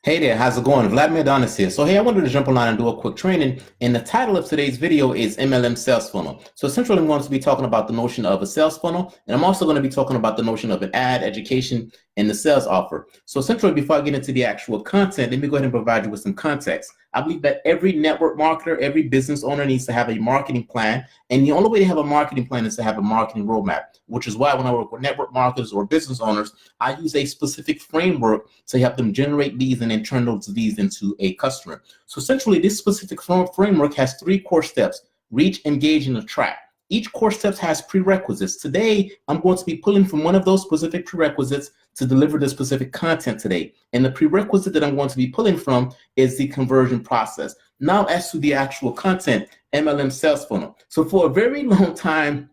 Hey there, how's it going? Vladimir Donis here. So hey, I wanted to jump online and do a quick training. And the title of today's video is MLM Sales Funnel. So essentially I'm going to be talking about the notion of a sales funnel, and I'm also going to be talking about the notion of an ad, education, and the sales offer. So essentially, before I get into the actual content, let me go ahead and provide you with some context. I believe that every network marketer, every business owner needs to have a marketing plan. And the only way to have a marketing plan is to have a marketing roadmap, which is why when I work with network marketers or business owners, I use a specific framework to help them generate leads and then turn those leads into a customer. So essentially, this specific framework has three core steps: reach, engage, and attract. Each core step has prerequisites. Today, I'm going to be pulling from one of those specific prerequisites to deliver the specific content today. And the prerequisite that I'm going to be pulling from is the conversion process. Now, as to the actual content, MLM Sales Funnel. So for a very long time,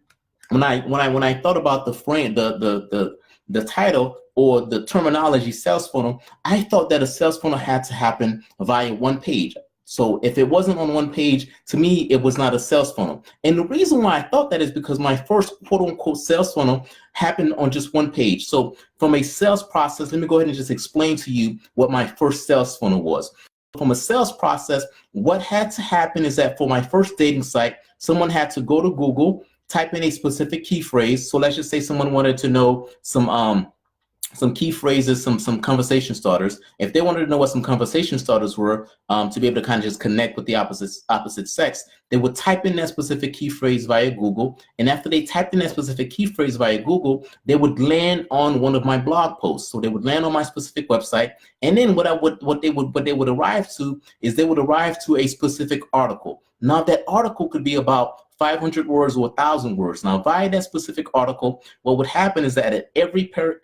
when I thought about the title or the terminology sales funnel, I thought that a sales funnel had to happen via one page. So if it wasn't on one page, to me, it was not a sales funnel. And the reason why I thought that is because my first quote unquote sales funnel happened on just one page. So from a sales process, let me go ahead and just explain to you what my first sales funnel was. From a sales process, what had to happen is that for my first dating site, someone had to go to Google, type in a specific key phrase. So let's just say someone wanted to know some key phrases, some conversation starters. If they wanted to know what some conversation starters were, to be able to kind of just connect with the opposite sex, they would type in that specific key phrase via Google. And after they typed in that specific key phrase via Google, they would land on one of my blog posts. So they would land on my specific website. And then what they would arrive to is they would arrive to a specific article. Now that article could be about 500 words or 1,000 words. Now, via that specific article, what would happen is that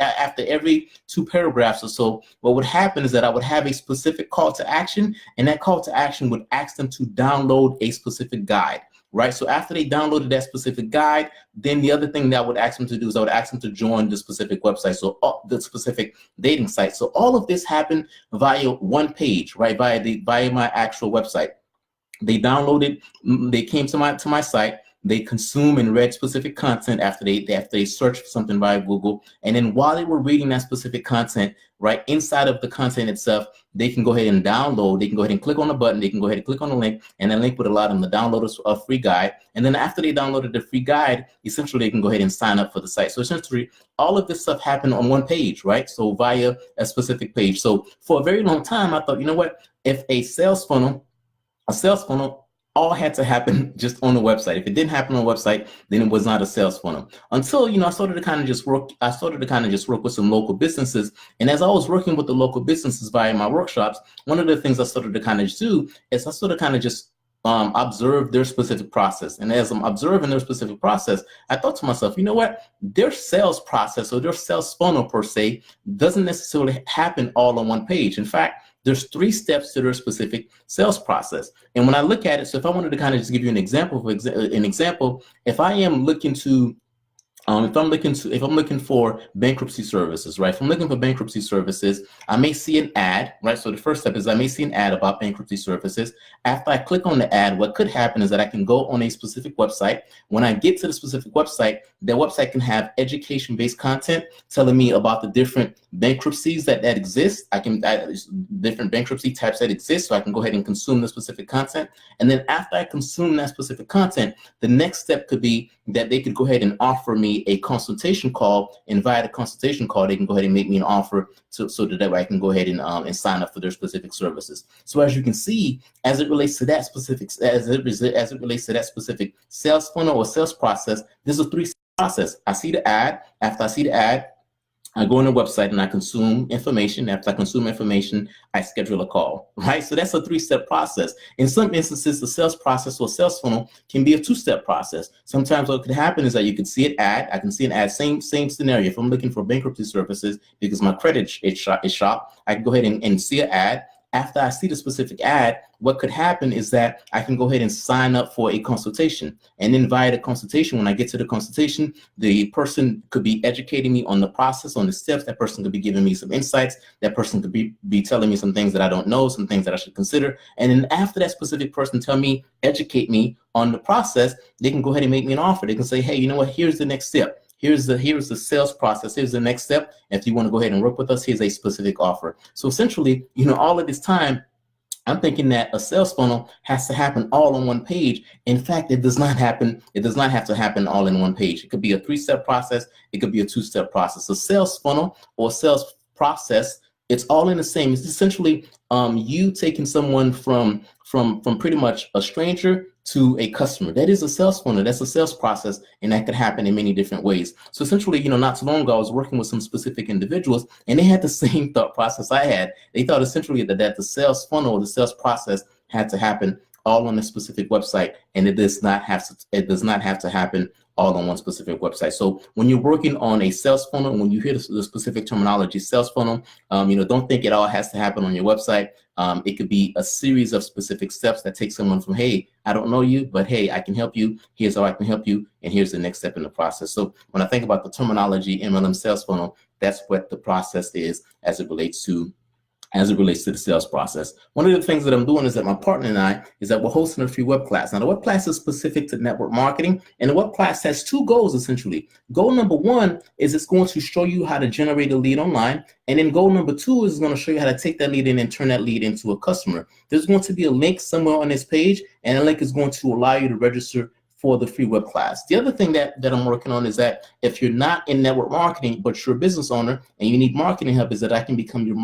after every two paragraphs or so, what would happen is that I would have a specific call to action, and that call to action would ask them to download a specific guide. Right. So after they downloaded that specific guide, then the other thing that I would ask them to do is I would ask them to join the specific website, so the specific dating site. So all of this happened via one page, right? Via my actual website. They downloaded, they came to my site, they consume and read specific content after they searched for something via Google. And then while they were reading that specific content, right inside of the content itself, they can go ahead and download, they can go ahead and click on the button, they can go ahead and click on the link, and that link would allow them to download a free guide. And then after they downloaded the free guide, essentially they can go ahead and sign up for the site. So essentially all of this stuff happened on one page, right? So via a specific page. So for a very long time, I thought, you know what, if a sales funnel all had to happen just on the website. If it didn't happen on the website, then it was not a sales funnel. Until, I started to kind of just work with some local businesses. And as I was working with the local businesses via my workshops, one of the things I started to kind of do is I sort of kind of just observe their specific process. And as I'm observing their specific process, I thought to myself, you know what, their sales process or their sales funnel per se doesn't necessarily happen all on one page. In fact, there's 3 steps to their specific sales process. And when I look at it, so if I wanted to kind of just give you an example, if I am looking to if I'm looking for bankruptcy services, right? If I'm looking for bankruptcy services, I may see an ad, right? So the first step is I may see an ad about bankruptcy services. After I click on the ad, what could happen is that I can go on a specific website. When I get to the specific website, that website can have education-based content telling me about the different bankruptcies that exist. Different bankruptcy types that exist, so I can go ahead and consume the specific content. And then after I consume that specific content, the next step could be that they could go ahead and offer me a consultation call, and via the consultation call, they can go ahead and make me an offer so that way I can go ahead and sign up for their specific services. So as you can see, as it relates to that specific sales funnel or sales process, this is a 3-step process. I see the ad. After I see the ad, I go on the website and I consume information. After I consume information, I schedule a call, right? So that's a 3-step process. In some instances, the sales process or sales funnel can be a 2-step process. Sometimes what could happen is that you could see an ad. I can see an ad, same scenario. If I'm looking for bankruptcy services because my credit is shot, I can go ahead and see an ad. After I see the specific ad, what could happen is that I can go ahead and sign up for a consultation. And then via the consultation, when I get to the consultation, the person could be educating me on the process, on the steps. That person could be giving me some insights. That person could be telling me some things that I don't know, some things that I should consider. And then after that specific person educate me on the process, they can go ahead and make me an offer. They can say, hey, you know what, here's the next step. here's the sales process, here's the next step. If you want to go ahead and work with us, here's a specific offer. So essentially, all of this time, I'm thinking that a sales funnel has to happen all on one page. In fact, it does not happen. It does not have to happen all in one page. It could be a 3-step process. It could be a 2-step process. A sales funnel or sales process, it's all in the same. It's essentially you taking someone from pretty much a stranger to a customer. That is a sales funnel. That's a sales process, and that could happen in many different ways. So essentially, not too long ago, I was working with some specific individuals, and they had the same thought process I had. They thought essentially that the sales funnel or the sales process had to happen all on a specific website, and it does not have to happen all on one specific website. So when you're working on a sales funnel, when you hear the specific terminology sales funnel, don't think it all has to happen on your website. It could be a series of specific steps that take someone from, hey, I don't know you, but hey, I can help you. Here's how I can help you, and here's the next step in the process. So when I think about the terminology MLM sales funnel, that's what the process is as it relates to the sales process. One of the things that I'm doing is that my partner and I is that we're hosting a free web class. Now, the web class is specific to network marketing, and the web class has 2 goals, essentially. Goal number 1 is it's going to show you how to generate a lead online, and then goal number 2 is going to show you how to take that lead in and turn that lead into a customer. There's going to be a link somewhere on this page, and the link is going to allow you to register for the free web class. The other thing that I'm working on is that if you're not in network marketing, but you're a business owner and you need marketing help, is that I can become your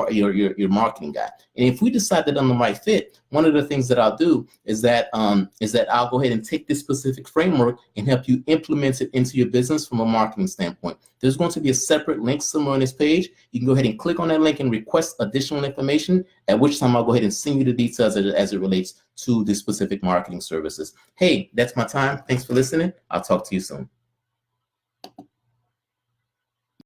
marketing guy. And if we decide that I'm the right fit, one of the things that I'll do is that I'll go ahead and take this specific framework and help you implement it into your business from a marketing standpoint. There's going to be a separate link somewhere on this page. You can go ahead and click on that link and request additional information, at which time I'll go ahead and send you the details as it relates to the specific marketing services. Hey, that's my time. Thanks for listening. I'll talk to you soon.